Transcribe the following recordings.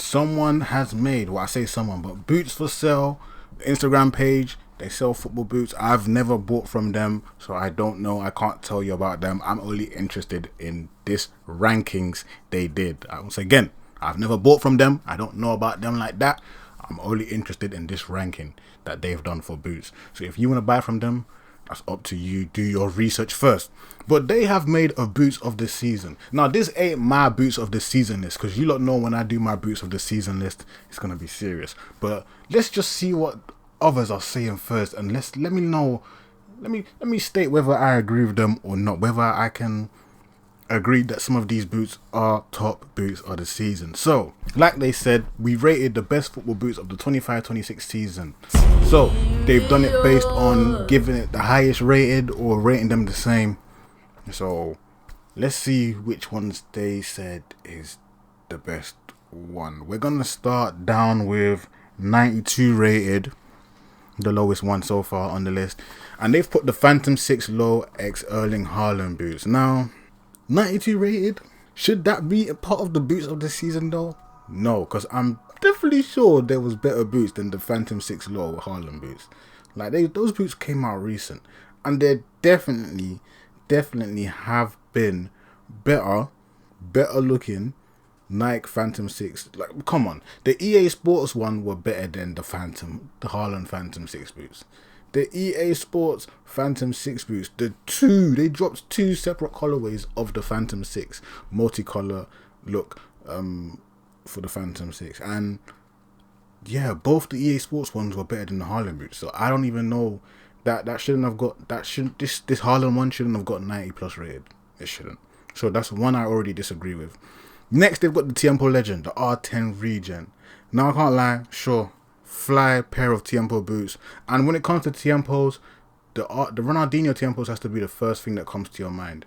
someone has made, well, I say someone, but Boots for Sale, Instagram page, they sell football boots. I've never bought from them, so I don't know. I can't tell you about them. I'm only interested in this rankings they did. I will say again, I've never bought from them. I don't know about them like that. I'm only interested in this ranking that they've done for boots. So if you want to buy from them, that's up to you. Do your research first. But they have made a boots of the season. Now, this ain't my boots of the season list, because you lot know when I do my boots of the season list, it's going to be serious. But let's just see what others are saying first, and let me state whether I agree with them or not, whether I can agree that some of these boots are top boots of the season. So, like they said, we rated the best football boots of the 25-26 season. So, they've done it based on giving it the highest rated or rating them the same. So, let's see which ones they said is the best one. We're gonna start down with 92 rated, the lowest one so far on the list, and they've put the Phantom 6 Low X Erling Haaland boots. Now, 92 rated, should that be a part of the boots of the season though? No, because I'm definitely sure there was better boots than the Phantom 6 Low Haaland boots. Like, those boots came out recent, and they definitely have been better looking Nike Phantom 6. Like, come on, the EA Sports one were better than the Haaland Phantom 6 boots. The EA Sports Phantom 6 boots, they dropped 2 separate colorways of the Phantom 6 multicolor look for the Phantom 6, and yeah, both the EA Sports ones were better than the Haaland boots. So I don't even know that shouldn't have got this Haaland one shouldn't have got 90 plus rated. It shouldn't. So that's one I already disagree with. Next, they've got the Tiempo Legend, the R10 Regen. Now, I can't lie, sure, fly pair of Tiempo boots. And when it comes to Tiempos, the Ronaldinho Tiempos has to be the first thing that comes to your mind.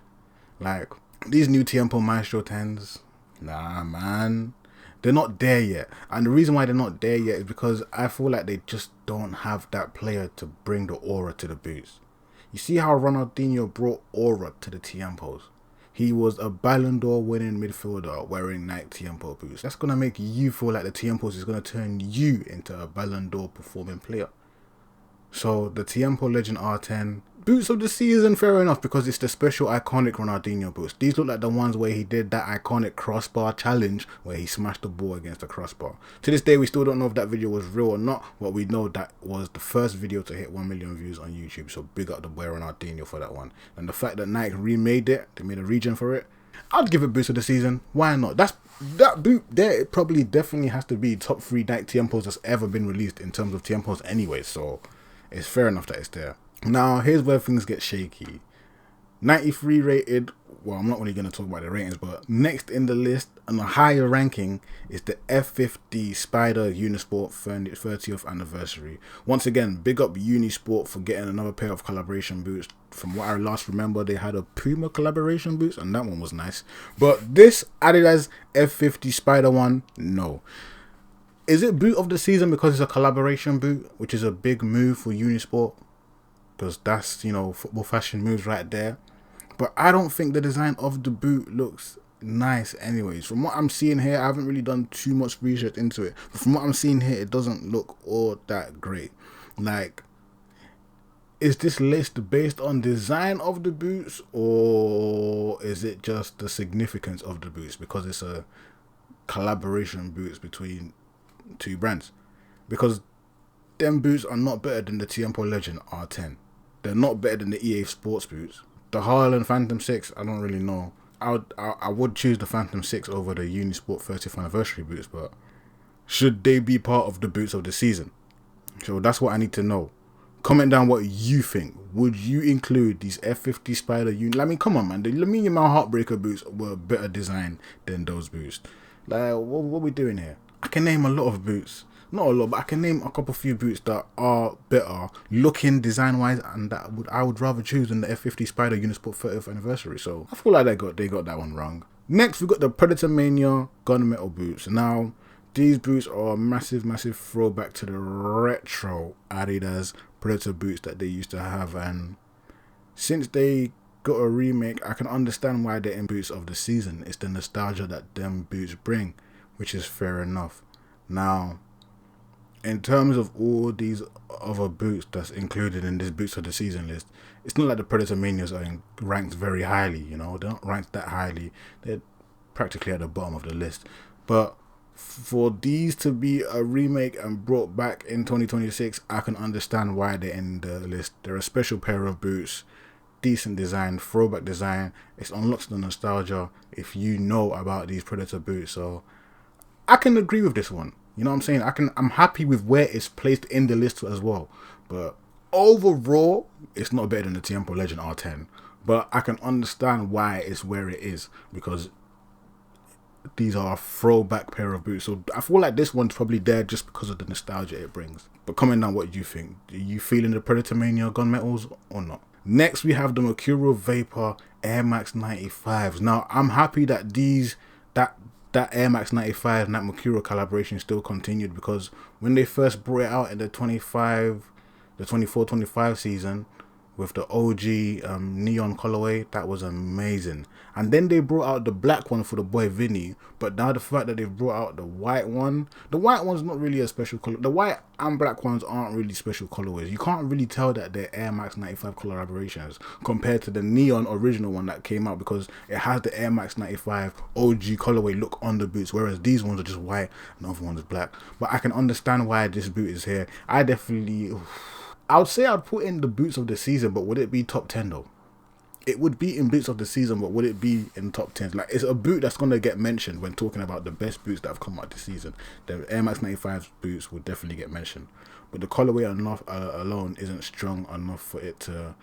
Like, these new Tiempo Maestro 10s, nah, man, they're not there yet. And the reason why they're not there yet is because I feel like they just don't have that player to bring the aura to the boots. You see how Ronaldinho brought aura to the Tiempos? He was a Ballon d'Or winning midfielder wearing Nike Tiempo boots. That's going to make you feel like the Tiempos is going to turn you into a Ballon d'Or performing player. So the Tiempo Legend R10 boots of the season, fair enough, because it's the special iconic Ronaldinho boots. These look like the ones where he did that iconic crossbar challenge where he smashed the ball against the crossbar. To this day, we still don't know if that video was real or not, but we know that was the first video to hit 1 million views on YouTube. So big up the boy Ronaldinho for that one. And the fact that Nike remade it, they made a region for it, I'd give it boots of the season. Why not? That boot there, it probably definitely has to be top 3 Nike Tiempos that's ever been released in terms of Tiempos anyway. So it's fair enough that it's there. Now, here's where things get shaky. 93 rated, well, I'm not really going to talk about the ratings, but next in the list on a higher ranking is the F50 Spider Unisport 30th anniversary. Once again, big up Unisport for getting another pair of collaboration boots. From what I last remember, they had a Puma collaboration boots, and that one was nice. But this Adidas F50 Spider one, no. Is it boot of the season because it's a collaboration boot, which is a big move for Unisport? Because that's, football fashion moves right there. But I don't think the design of the boot looks nice anyways. From what I'm seeing here, I haven't really done too much research into it. But from what I'm seeing here, it doesn't look all that great. Like, is this list based on design of the boots, or is it just the significance of the boots because it's a collaboration boots between 2 brands? Because them boots are not better than the Tiempo Legend R10. They're not better than the EA Sports boots. The Haaland Phantom 6, I don't really know. I would choose the Phantom 6 over the Unisport 30th anniversary boots, but should they be part of the boots of the season? So that's what I need to know. Comment down what you think. Would you include these F50 Spider I mean, come on, man. The Lamine Heartbreaker boots were better designed than those boots. Like, what are we doing here? I can name a lot of boots. Not a lot, but I can name a few boots that are better looking design-wise, and that I would rather choose than the F50 Spider Unisport 30th anniversary. So I feel like they got that one wrong. Next, we got the Predator Mania Gunmetal boots. Now, these boots are a massive throwback to the retro Adidas Predator boots that they used to have, and since they got a remake, I can understand why they're in boots of the season. It's the nostalgia that them boots bring, which is fair enough. Now, in terms of all these other boots that's included in this boots of the season list, it's not like the Predator Manias are ranked very highly. You know, they're not ranked that highly. They're practically at the bottom of the list. But for these to be a remake and brought back in 2026, I can understand why they're in the list. They're a special pair of boots, decent design, throwback design. It unlocks the nostalgia if you know about these Predator boots. So I can agree with this one. You know what I'm saying? I'm happy with where it's placed in the list as well. But overall, it's not better than the Tiempo Legend R10. But I can understand why it's where it is, because these are a throwback pair of boots. So I feel like this one's probably there just because of the nostalgia it brings. But comment down what you think. Are you feeling the Predator Mania gunmetals or not? Next, we have the Mercurial Vapor Air Max 95s. Now, I'm happy that that Air Max 95 and that Mercurial collaboration still continued, because when they first brought it out in the 24-25 season with the OG neon colorway, that was amazing. And then they brought out the black one for the boy Vinny, but now the fact that they've brought out the white one's not really a special color. The white and black ones aren't really special colorways. You can't really tell that they're Air Max 95 collaborations compared to the neon original one that came out, because it has the Air Max 95 OG colorway look on the boots, whereas these ones are just white and the other one's black. But I can understand why this boot is here. I would say I'd put in the boots of the season, but would it be top 10 though? It would be in boots of the season, but would it be in top 10? Like, it's a boot that's going to get mentioned when talking about the best boots that have come out this season. The Air Max 95 boots would definitely get mentioned. But the colorway alone isn't strong enough for it to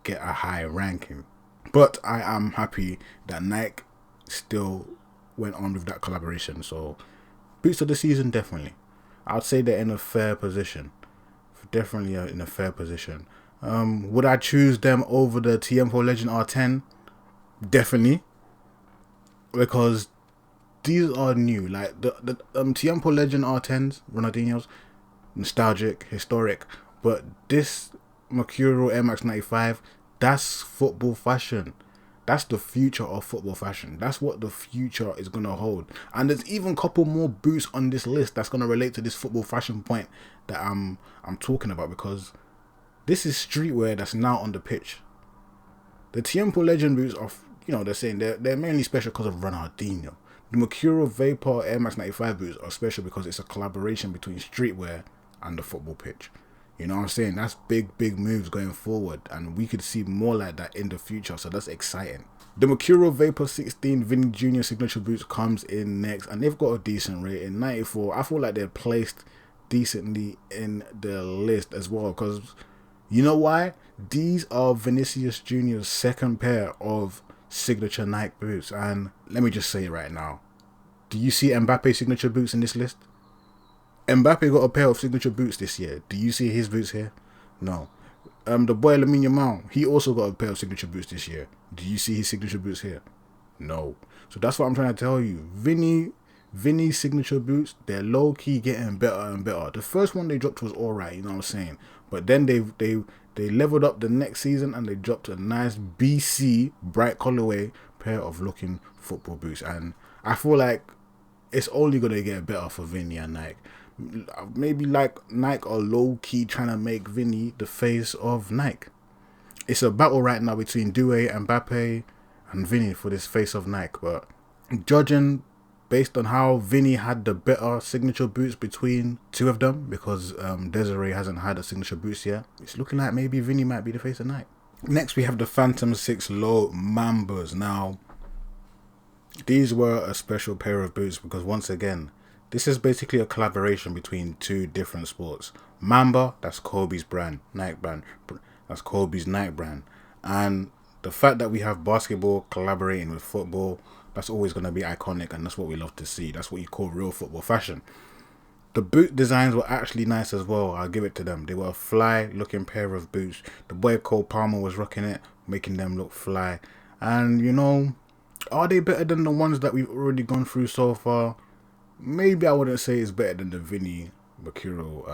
get a high ranking. But I am happy that Nike still went on with that collaboration. So, boots of the season, definitely. I'd say they're in a fair position. Definitely in a fair position. Would I choose them over the Tiempo Legend R10? Definitely, because these are new. Like the Tiempo Legend R10s, Ronaldinho's, nostalgic, historic, but this Mercurial Air Max 95, that's football fashion. That's the future of football fashion. That's what the future is going to hold. And there's even a couple more boots on this list that's going to relate to this football fashion point that I'm talking about, because this is streetwear that's now on the pitch. The Tiempo Legend boots are, they're saying they're mainly special because of Ronaldinho. The Mercurial Vapor Air Max 95 boots are special because it's a collaboration between streetwear and the football pitch. You know what I'm saying? That's big moves going forward, and we could see more like that in the future, so that's exciting. The Mercurial Vapor 16 Vinny Jr. signature boots comes in next, and they've got a decent rating, 94. I feel like they're placed decently in the list as well, because you know why? These are Vinicius Jr.'s second pair of signature Nike boots, and let me just say it right now. Do you see Mbappe signature boots in this list? Mbappe got a pair of signature boots this year. Do you see his boots here? No. The boy Lamine Yamal, he also got a pair of signature boots this year. Do you see his signature boots here? No. So that's what I'm trying to tell you. Vinny's signature boots, they're low-key getting better and better. The first one they dropped was alright, you know what I'm saying? But then they leveled up the next season and they dropped a nice BC bright colorway pair of looking football boots. And I feel like it's only going to get better for Vinny and Nike. Maybe like Nike are low-key trying to make Vinny the face of Nike. It's a battle right now between Doué and Bape and Vinny for this face of Nike. But judging based on how Vinny had the better signature boots between two of them, because Desiree hasn't had a signature boots yet, it's looking like maybe Vinny might be the face of Nike. Next, we have the Phantom 6 Low Mambas. Now, these were a special pair of boots because, once again, this is basically a collaboration between two different sports. Mamba, that's Kobe's brand, Nike brand. That's Kobe's Nike brand. And the fact that we have basketball collaborating with football, that's always going to be iconic, and that's what we love to see. That's what you call real football fashion. The boot designs were actually nice as well. I'll give it to them. They were a fly looking pair of boots. The boy Cole Palmer was rocking it, making them look fly. And are they better than the ones that we've already gone through so far? Maybe I wouldn't say it's better than the Vinny Mercurial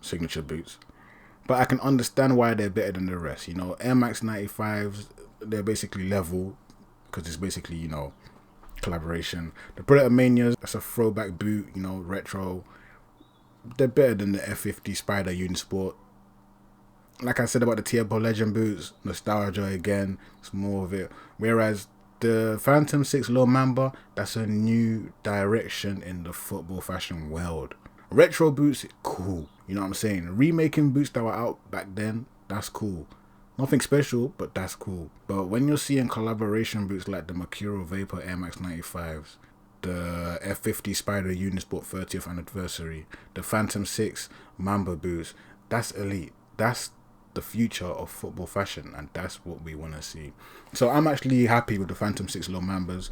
signature boots, but I can understand why they're better than the rest. Air Max 95s, they're basically level, because it's basically, collaboration. The Predator Manias, that's a throwback boot, you know, retro. They're better than the F50 Spider Unisport. Like I said about the Tiempo Legend boots, nostalgia again, it's more of it. Whereas the Phantom 6 Low Mamba, that's a new direction in the football fashion world. Retro boots, cool. You know what I'm saying? Remaking boots that were out back then, that's cool. Nothing special, but that's cool. But when you're seeing collaboration boots like the Mercurial Vapor Air Max 95s, the F50 Spider Unisport 30th anniversary, the Phantom 6 Mamba boots, that's elite. That's the future of football fashion, and that's what we want to see. So I'm actually happy with the Phantom 6 Low Mambas.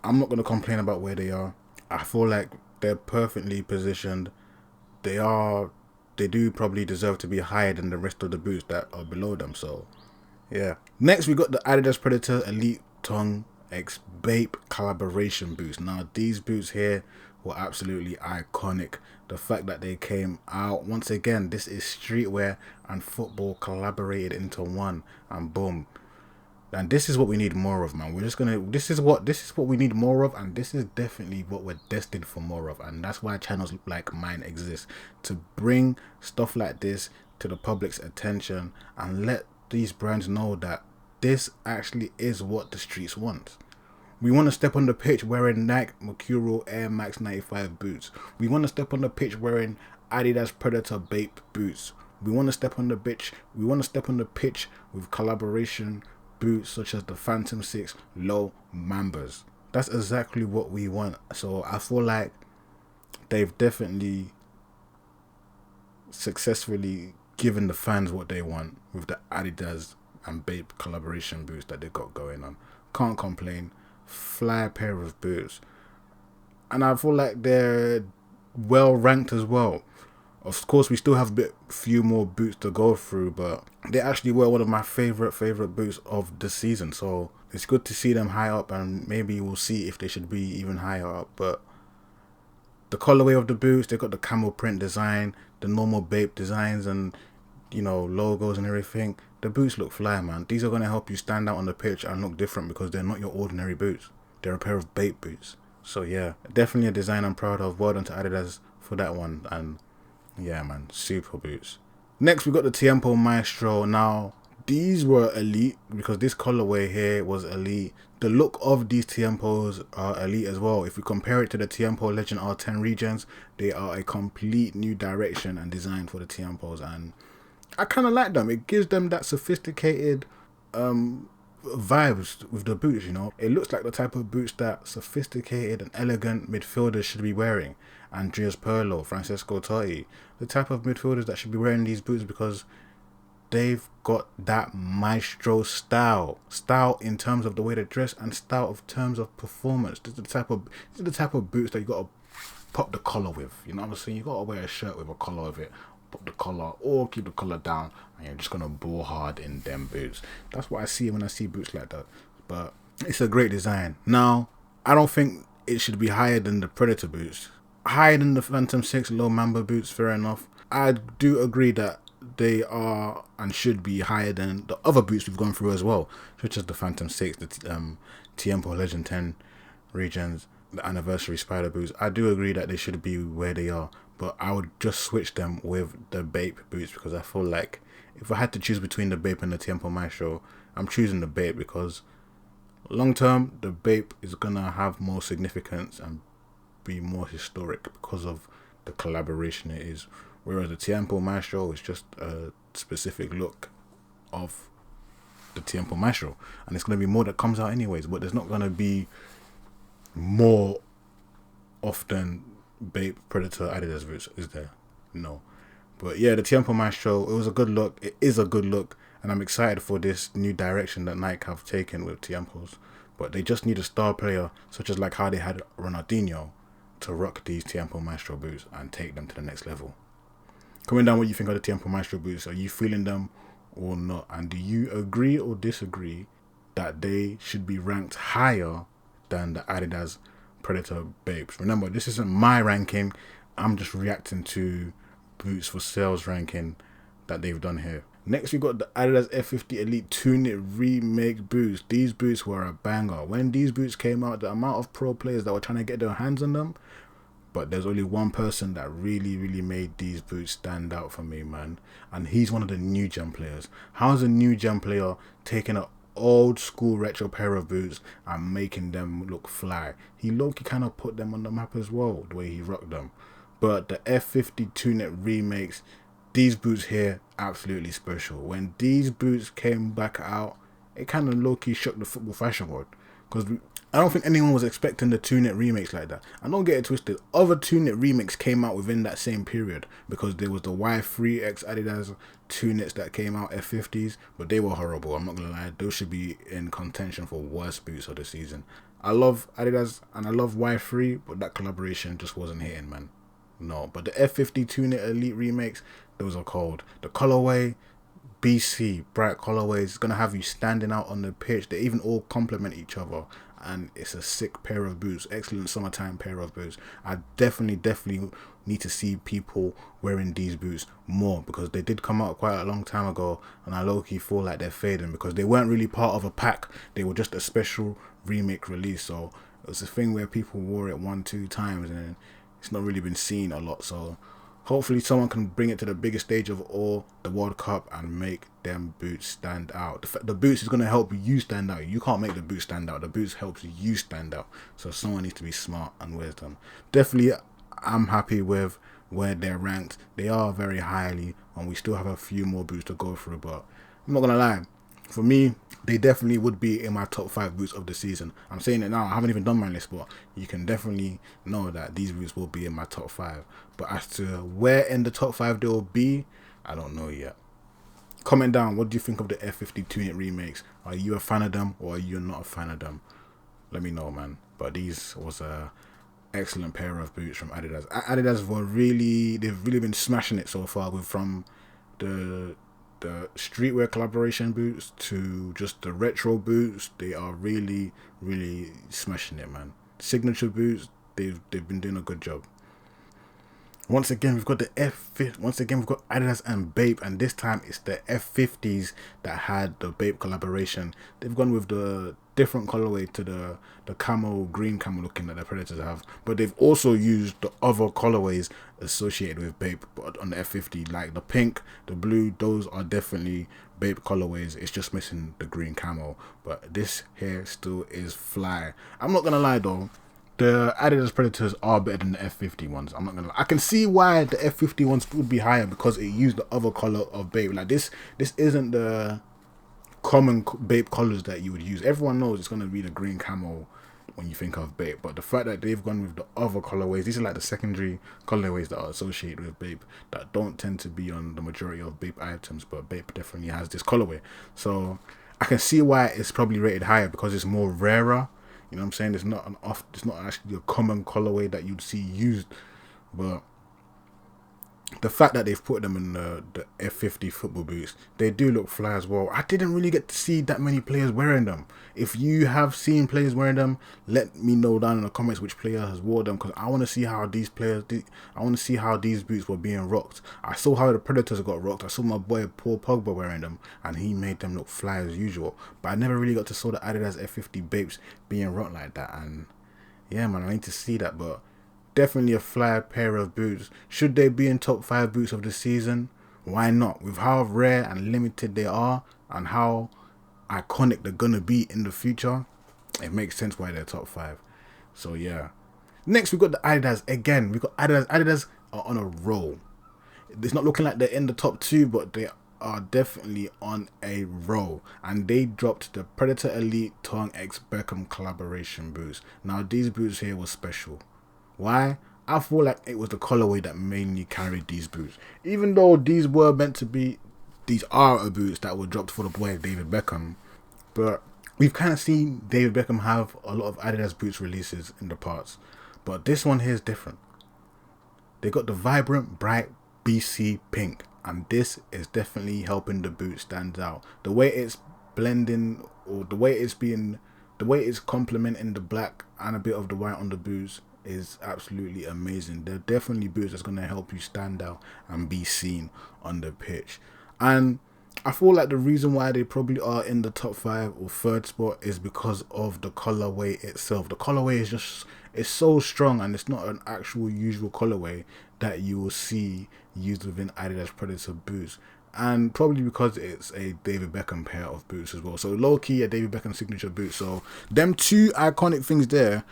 I'm not going to complain about where they are. I feel like they're perfectly positioned. They do probably deserve to be higher than the rest of the boots that are below them. So yeah. Next we got the Adidas Predator Elite Tongue X Bape collaboration boots. Now these boots here were absolutely iconic. The fact that they came out, once again, this is streetwear and football collaborated into one, and boom. And this is what we need more of, man. This is what we need more of, and this is definitely what we're destined for more of. And that's why channels like mine exist, to bring stuff like this to the public's attention and let these brands know that this actually is what the streets want. We want to step on the pitch wearing Nike Mercurial Air Max 95 boots. We want to step on the pitch wearing Adidas Predator Bape boots. We want to step on the pitch. We want to step on the pitch with collaboration boots such as the Phantom 6 Low Mambas. That's exactly what we want. So I feel like they've definitely successfully given the fans what they want with the Adidas and Bape collaboration boots that they got going on. Can't complain. Fly pair of boots, and I feel like they're well ranked as well. Of course, we still have a few more boots to go through, but they actually were one of my favorite boots of the season. So it's good to see them high up, and maybe we'll see if they should be even higher up. But the colorway of the boots, they got the camel print design, the normal Bape designs, and you know, logos and everything. The boots look fly, man. These are going to help you stand out on the pitch and look different because they're not your ordinary boots. They're a pair of Bape boots. So yeah, definitely a design I'm proud of. Well done to Adidas for that one. And yeah, man, super boots. Next, we got the Tiempo Maestro. Now, these were elite because this colorway here was elite. The look of these Tiempos are elite as well. If we compare it to the Tiempo Legend R10 regions, they are a complete new direction and design for the Tiempos, and I kind of like them. It gives them that sophisticated vibes with the boots, you know. It looks like the type of boots that sophisticated and elegant midfielders should be wearing. Andreas Pirlo, Francesco Totti, the type of midfielders that should be wearing these boots because they've got that maestro style in terms of the way they dress and style of terms of performance. This is the type of boots that you got to pop the collar with. You know what I'm saying? You got to wear a shirt with a collar with it. Pop the collar or keep the collar down, and you're just gonna ball hard in them boots. That's what I see when I see boots like that. But it's a great design. Now, I don't think it should be higher than the Predator boots. Higher than the Phantom 6 Low Mamba boots, fair enough. I do agree that they are and should be higher than the other boots we've gone through as well, such as the Phantom 6, the Tiempo Legend 10 regions, the Anniversary Spider boots. I do agree that they should be where they are, but I would just switch them with the Bape boots because I feel like if I had to choose between the Bape and the Tiempo Maestro, I'm choosing the Bape because long term, the Bape is going to have more significance and be more historic because of the collaboration it is. Whereas the Tiempo Maestro is just a specific look of the Tiempo Maestro. And it's going to be more that comes out anyways, but there's not going to be more often Bape Predator Adidas boots, is there? No. But yeah, the Tiempo Maestro, it was a good look. It is a good look, and I'm excited for this new direction that Nike have taken with Tiempos. But they just need a star player, such as like how they had Ronaldinho, to rock these Tiempo Maestro boots and take them to the next level. Comment down what you think of the Tiempo Maestro boots. Are you feeling them or not? And do you agree or disagree that they should be ranked higher than the Adidas Predator Bapes? Remember, this isn't my ranking. I'm just reacting to Boots for Sales ranking that they've done here. Next, we got the Adidas F50 Elite Tunit remake boots. These boots were a banger. When these boots came out, the amount of pro players that were trying to get their hands on them, but there's only one person that really made these boots stand out for me, man. And he's one of the new gen players. How's a new gen player taking an old school retro pair of boots and making them look fly? He low-key kind of put them on the map as well, the way he rocked them. But the F50 Tunit remakes, these boots here, absolutely special. When these boots came back out, it kind of low-key shook the football fashion world. Because I don't think anyone was expecting the Tunit remakes like that. And don't get it twisted, other Tunit remakes came out within that same period, because there was the Y3X Adidas Tunits that came out, F50s, but they were horrible. I'm not gonna lie, those should be in contention for worst boots of the season. I love Adidas and I love Y3, but that collaboration just wasn't hitting, man. No, but the F50 Tunit Elite remakes, those are cold. The colorway, BC, bright colorways, it's gonna have you standing out on the pitch. They even all complement each other, and it's a sick pair of boots. Excellent summertime pair of boots. I definitely need to see people wearing these boots more, because they did come out quite a long time ago, and I low-key feel like they're fading because they weren't really part of a pack. They were just a special remake release, so it was a thing where people wore it 1-2 times and it's not really been seen a lot. So hopefully someone can bring it to the biggest stage of all, the World Cup, and make them boots stand out. The boots is going to help you stand out. You can't make the boots stand out. The boots helps you stand out. So someone needs to be smart and wears them. Definitely, I'm happy with where they're ranked. They are very highly, and we still have a few more boots to go through. But I'm not going to lie. For me, they definitely would be in my top 5 boots of the season. I'm saying it now, I haven't even done my list, but you can definitely know that these boots will be in my top 5. But as to where in the top 5 they will be, I don't know yet. Comment down, what do you think of the F50 Tunit remakes? Are you a fan of them, or are you not a fan of them? Let me know, man. But these was a excellent pair of boots from Adidas. Adidas they've really been smashing it so far, with from the streetwear collaboration boots to just the retro boots. They are really smashing it, man. Signature boots, they've been doing a good job. Once again, we've got Adidas and Bape, and this time it's the F50s that had the Bape collaboration. They've gone with the different colorway to the green camo looking that the Predators have, but they've also used the other colorways associated with Bape on the F50, like the pink, the blue. Those are definitely Bape colorways. It's just missing the green camo, but this here still is fly. I'm not gonna lie though, the Adidas Predators are better than the F50 ones. I'm not gonna lie. I can see why the F50 ones would be higher, because it used the other color of Bape. Like this isn't the common Bape colors that you would use. Everyone knows it's gonna be the green camo when you think of Bape, but the fact that they've gone with the other colorways, these are like the secondary colorways that are associated with Bape that don't tend to be on the majority of Bape items, but Bape definitely has this colorway. So I can see why it's probably rated higher, because it's more rarer. You know what I'm saying? It's not actually a common colorway that you'd see used. But the fact that they've put them in the F50 football boots, they do look fly as well. I didn't really get to see that many players wearing them. If you have seen players wearing them, let me know down in the comments which player has worn them, because I want to see how these boots were being rocked. I saw how the Predators got rocked. I saw my boy Paul Pogba wearing them, and he made them look fly as usual. But I never really got to see the Adidas F50 Bapes being rocked like that. And yeah, man, I need to see that. But definitely a fly pair of boots. Should they be in top 5 boots of the season? Why not? With how rare and limited they are, and how iconic they're gonna be in the future, it makes sense why they're top 5. So yeah. Next, we've got the Adidas again. We've got Adidas. Adidas are on a roll. It's not looking like they're in the top 2, but they are definitely on a roll, and they dropped the Predator Elite Tongue X Beckham collaboration boots. Now these boots here were special. Why? I feel like it was the colorway that mainly carried these boots. Even though these are boots that were dropped for the boy David Beckham, but we've kind of seen David Beckham have a lot of Adidas boots releases in the past. But this one here is different. They got the vibrant, bright BC pink, and this is definitely helping the boot stand out. The way it's blending, or the way it's complementing the black and a bit of the white on the boots, is absolutely amazing. They're definitely boots that's going to help you stand out and be seen on the pitch. And I feel like the reason why they probably are in the top 5 or third spot is because of the colorway itself. The colorway is just, it's so strong, and it's not an actual usual colorway that you will see used within Adidas Predator boots. And probably because it's a David Beckham pair of boots as well. So low key a David Beckham signature boot. So them two iconic things there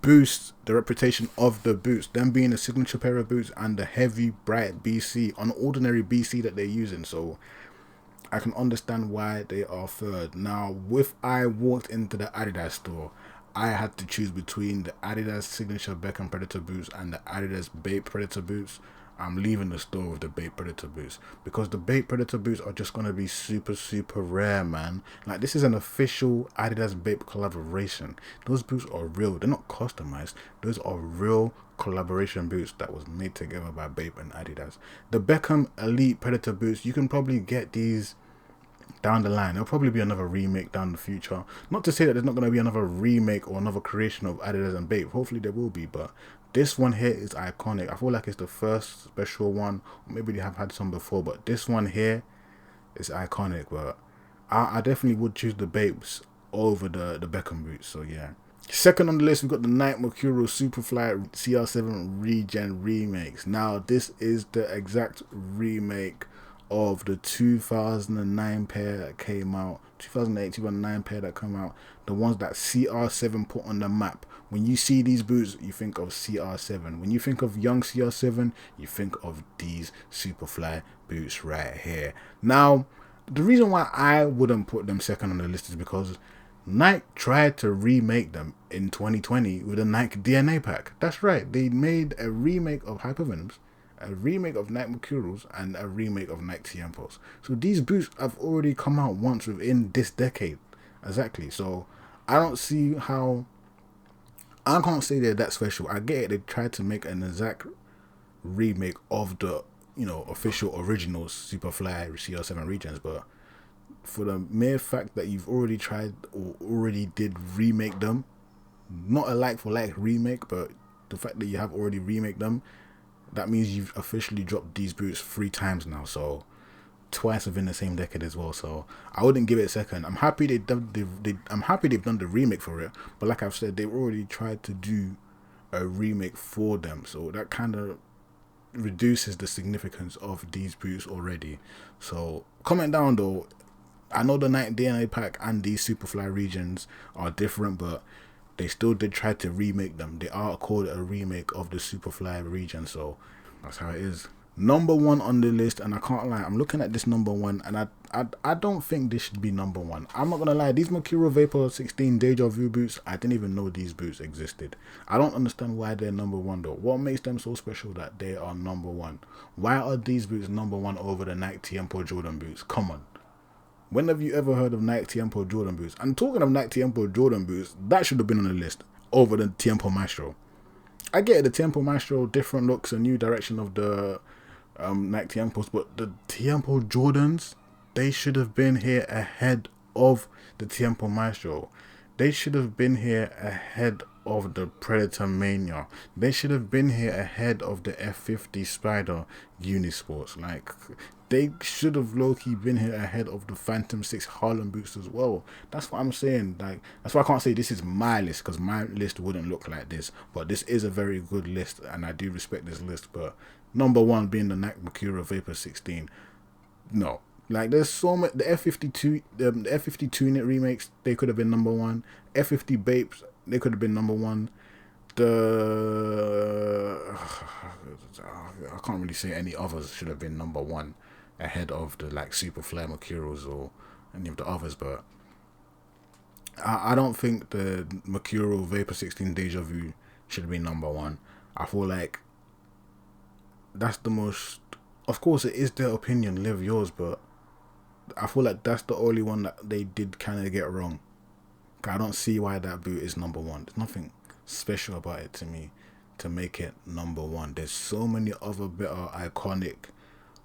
boost the reputation of the boots, them being a signature pair of boots and the heavy bright BC, unordinary BC that they're using. So I can understand why they are third. Now, if I walked into the Adidas store, I had to choose between the Adidas signature Beckham Predator boots and the Adidas Bape Predator boots. I'm leaving the store with the Bape Predator boots, because the Bape Predator boots are just going to be super, super rare, man. Like, this is an official Adidas Bape collaboration. Those boots are real. They're not customized. Those are real collaboration boots that was made together by Bape and Adidas. The Beckham Elite Predator boots, you can probably get these down the line. There'll probably be another remake down the future. Not to say that there's not going to be another remake or another creation of Adidas and Bape. Hopefully there will be, but this one here is iconic. I feel like it's the first special one. Maybe they have had some before, but this one here is iconic. But I definitely would choose the Bapes over the Beckham boots. So yeah. Second on the list, we've got the Nike Mercurial Superfly CR7 Regen remakes. Now, this is the exact remake of the 2009 pair that came out, 2008, 2009 pair that came out, the ones that CR7 put on the map. When you see these boots, you think of CR7. When you think of young CR7, you think of these Superfly boots right here. Now, the reason why I wouldn't put them second on the list is because Nike tried to remake them in 2020 with a Nike DNA pack. That's right, they made a remake of Hypervenoms, a remake of Nike Mercurials, and a remake of Nike Tiempos. So these boots have already come out once within this decade. Exactly. So I don't see how, I can't say they're that special. I get it, they tried to make an exact remake of the, official original Superfly CR7 Regens, but for the mere fact that you've already tried or already did remake them, not a like for like remake, but the fact that you have already remake them, that means you've officially dropped these boots 3 times now, so twice within the same decade as well. So I wouldn't give it second. I'm happy they've done the remake for it, but like I've said, they've already tried to do a remake for them, so that kind of reduces the significance of these boots already. So comment down though. I know the Nike DNA pack and these Superfly Regens are different, but they still did try to remake them. They are called a remake of the Superfly Regen, so that's how it is. Number 1 on the list, and I can't lie, I'm looking at this number 1, and I don't think this should be number 1. I'm not gonna lie, these Mercurial Vapor 16 Deja Vu boots, I didn't even know these boots existed. I don't understand why they're number 1 though. What makes them so special that they are number 1? Why are these boots number 1 over the Nike Tiempo Jordan boots? Come on. When have you ever heard of Nike Tiempo Jordan boots? And talking of Nike Tiempo Jordan boots, that should have been on the list over the Tiempo Maestro. I get it, the Tiempo Maestro, different looks, a new direction of the Nike Tiempos, but the Tiempo Jordans, they should have been here ahead of the Tiempo Maestro. They should have been here ahead of the Predator Mania. They should have been here ahead of the F50 Spider Unisports. Like, they should have low-key been here ahead of the Phantom 6 Harlem boots as well. That's what I'm saying. Like, that's why I can't say this is my list, because my list wouldn't look like this. But this is a very good list, and I do respect this list. But number 1 being the Nike Mercurial Vapor 16. No. Like, there's so much. The F52, the F50 Tunit remakes, they could have been number 1. F50 Bapes, they could have been number 1. I can't really say any others should have been number 1 ahead of the like Superfly Mercurials or any of the others, but I don't think the Mercurial Vapor 16 Deja Vu should be number 1. I feel like that's the most, of course it is their opinion, live yours, but I feel like that's the only one that they did kind of get wrong. I don't see why that boot is number 1. There's nothing special about it to me to make it number 1. There's so many other better iconic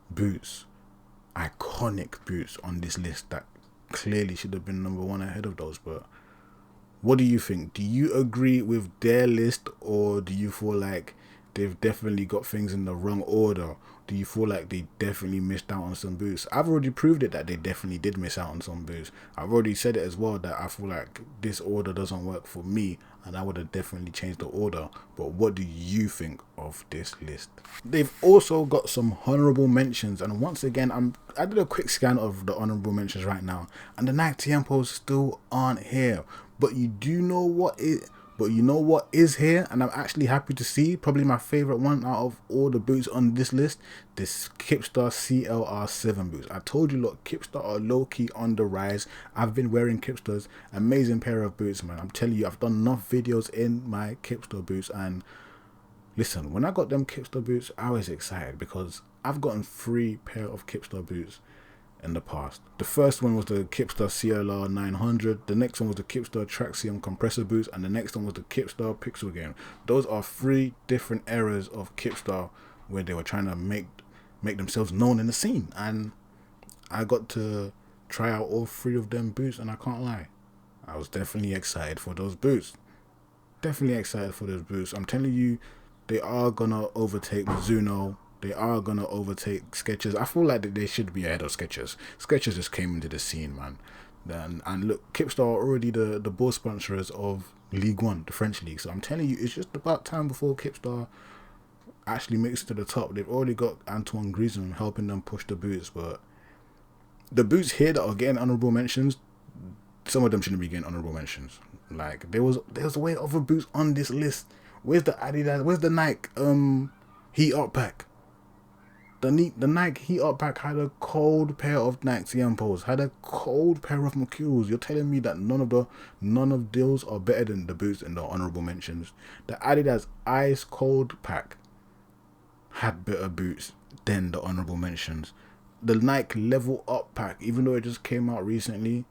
boots on this list that clearly should have been number 1 ahead of those. But what do you think? Do you agree with their list, or do you feel like they've definitely got things in the wrong order? Do you feel like they definitely missed out on some boots? I've already proved it that they definitely did miss out on some boots. I've already said it as well that I feel like this order doesn't work for me, and I would have definitely changed the order. But what do you think of this list? They've also got some honorable mentions, and once again, I did a quick scan of the honorable mentions right now, and the Nike Tiempos still aren't here. But you know what is here, and I'm actually happy to see, probably my favorite one out of all the boots on this list, this Kipsta CLR7 boots. I told you, look, Kipsta are low-key on the rise. I've been wearing Kipsta's, amazing pair of boots, man. I'm telling you, I've done enough videos in my Kipsta boots, and listen, when I got them Kipsta boots, I was excited because I've gotten 3 pair of Kipsta boots in the past. The first one was the Kipsta CLR 900, the next one was the Kipsta Traxium compressor boots, and the next one was the Kipsta Pixel Game. Those are 3 different eras of Kipsta where they were trying to make themselves known in the scene, and I got to try out all 3 of them boots, and I can't lie, I was definitely excited for those boots. Definitely excited for those boots. I'm telling you, they are gonna overtake Mizuno. They are going to overtake Skechers. I feel like that they should be ahead of Skechers. Skechers just came into the scene, man. And look, Kipsta are already the board sponsors of League One, the French league. So I'm telling you, it's just about time before Kipsta actually makes it to the top. They've already got Antoine Griezmann helping them push the boots. But the boots here that are getting honorable mentions, some of them shouldn't be getting honorable mentions. Like, there was a way other boots on this list. Where's the Adidas? Where's the Nike Heat Up Pack? The Nike Heat Up Pack had a cold pair of Nike Tiempos, had a cold pair of Mercurials. You're telling me that none of those are better than the boots in the honorable mentions? The Adidas Ice Cold Pack had better boots than the honorable mentions. The Nike Level Up Pack, even though it just came out recently,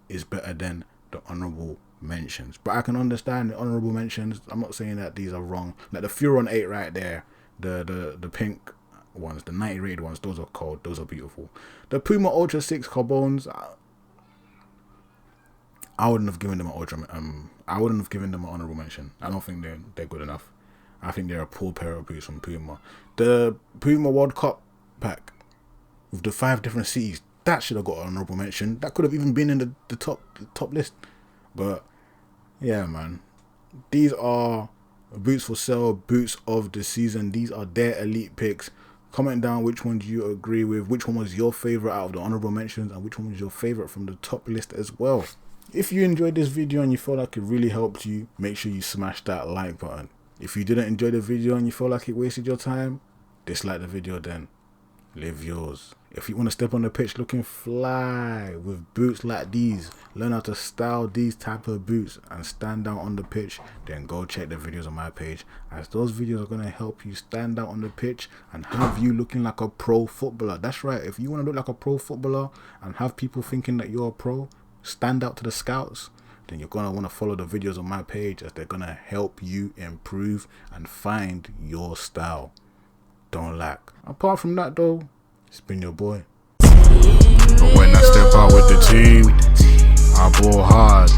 is better than the honorable mentions. But I can understand the honorable mentions. I'm not saying that these are wrong. Like the Furon 8 right there, the pink ones, the 90 rated ones, those are cold, those are beautiful. The Puma Ultra 6 Carbones, I wouldn't have given them an honorable mention. I don't think they're good enough. I think they're a poor pair of boots from Puma. The Puma World Cup pack with the 5 different cities, that should have got an honorable mention. That could have even been in the top list. But yeah, man, these are boots for sale, boots of the season. These are their elite picks. Comment down which one do you agree with, which one was your favorite out of the honorable mentions, and which one was your favorite from the top list as well. If you enjoyed this video and you feel like it really helped you, make sure you smash that like button. If you didn't enjoy the video and you feel like it wasted your time, dislike the video then. Live yours. If you want to step on the pitch looking fly with boots like these, learn how to style these type of boots and stand out on the pitch, then go check the videos on my page, as those videos are going to help you stand out on the pitch and have you looking like a pro footballer. That's right, if you want to look like a pro footballer and have people thinking that you're a pro, stand out to the scouts, then you're going to want to follow the videos on my page, as they're going to help you improve and find your style. Don't lack. Apart from that though, it's been your boy. But when I step out with the team, I ball hard.